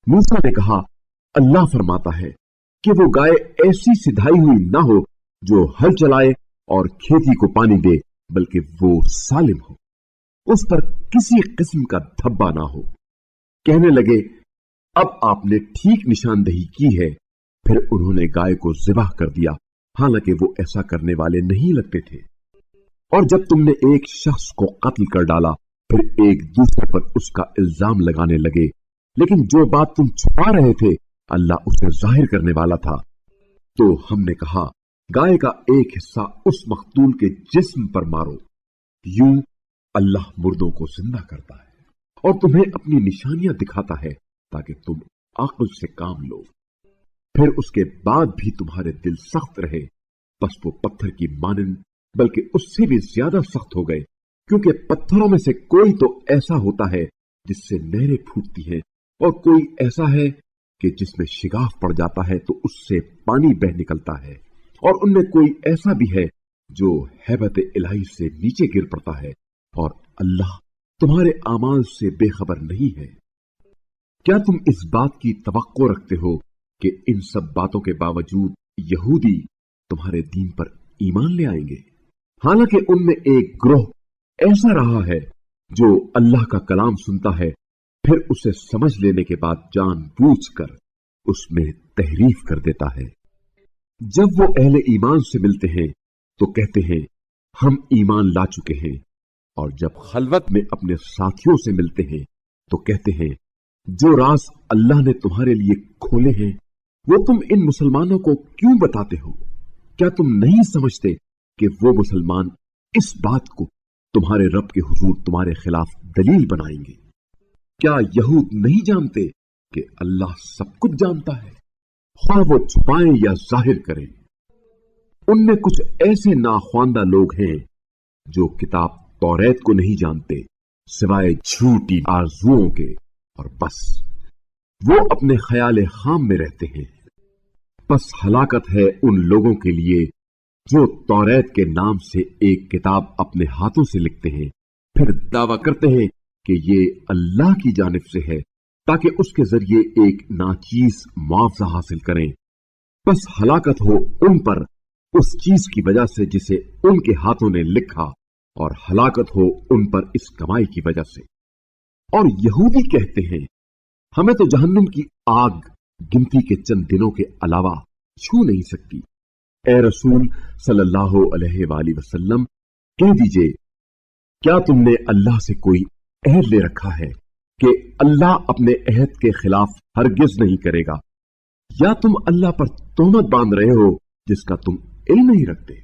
मूसा ने कहा, अल्लाह फरमाता है कि वो गाय ऐसी सिधाई हुई ना हो जो हल चलाए और खेती को पानी दे, बल्कि वो सालिम हो, उस पर किसी किस्म का धब्बा ना हो। कहने लगे, अब आपने ठीक निशानदही की है। फिर उन्होंने गाय को ज़िबह कर दिया, हालांकि वो ऐसा करने वाले नहीं लगते थे। और जब तुमने एक शख्स को कत्ल कर डाला, फिर एक दूसरे पर उसका इल्जाम लगाने लगे, लेकिन जो बात तुम छुपा रहे थे अल्लाह उसे जाहिर करने वाला था। तो हमने कहा, गाय का एक हिस्सा उस मख्तूल के जिस्म पर मारो। यूं अल्लाह मुर्दों को जिंदा करता है और तुम्हें अपनी निशानियां दिखाता है ताकि तुम अक्ल से काम लो। फिर उसके बाद भी तुम्हारे दिल सख्त रहे, बस वो पत्थर की मानंद बल्कि उससे भी ज्यादा सख्त हो गए, क्योंकि पत्थरों में से कोई तो ऐसा होता है जिससे नहरें फूटती हैं, और कोई ऐसा है कि जिसमें शिगाफ पड़ जाता है तो उससे पानी बह निकलता है, और उनमें कोई ऐसा भी है जो हैबत इलाही से नीचे गिर पड़ता है, और अल्लाह तुम्हारे आमाल से बेखबर नहीं है। क्या तुम इस बात की तवक्को रखते हो कि इन सब बातों के बावजूद यहूदी तुम्हारे दीन पर ईमान ले आएंगे? हालांकि उनमें एक ग्रोह ऐसा रहा है जो अल्लाह का कलाम सुनता है, फिर उसे समझ लेने के बाद जानबूझकर उसमें तहरीफ कर देता है। जब वो अहले ईमान से मिलते हैं तो कहते हैं, हम ईमान ला चुके हैं, और जब खलवत में अपने साथियों से मिलते हैं तो कहते हैं, जो राज अल्लाह ने तुम्हारे लिए खोले हैं वो तुम इन मुसलमानों को क्यों बताते हो? क्या तुम नहीं समझते कि वो मुसलमान इस बात को तुम्हारे रब के हुजूर तुम्हारे खिलाफ दलील बनाएंगे? क्या यहूद नहीं जानते कि अल्लाह सब कुछ जानता है, ख्वाह वो छुपाएं या जाहिर करें? उनमें कुछ ऐसे नाख्वांदा लोग हैं जो किताब तौरेत को नहीं जानते सिवाय झूठी आरजुओं के, और बस वो अपने ख्याल खाम में रहते हैं। बस हलाकत है उन लोगों के लिए जो तौरेत के नाम से एक किताब अपने हाथों से लिखते हैं, फिर दावा करते हैं कि ये अल्लाह की जानिब से है ताकि उसके जरिए एक नाचीज मुआवजा हासिल करें। बस हलाकत हो उन पर उस चीज की वजह से जिसे उनके हाथों ने लिखा, और हलाकत हो उन पर इस कमाई की वजह से। और यहूदी कहते हैं, हमें तो जहन्नुम की आग गिनती के चंद दिनों के अलावा छू नहीं सकती। ए रसूल सल्लल्लाहु अलैहि वसल्लम, कह दीजिए, क्या तुमने अल्लाह से कोई अहद ले रखा है कि अल्लाह अपने अहद के खिलाफ हरगिज नहीं करेगा, या तुम अल्लाह पर तोहमत बांध रहे हो जिसका तुम इल्म नहीं रखते?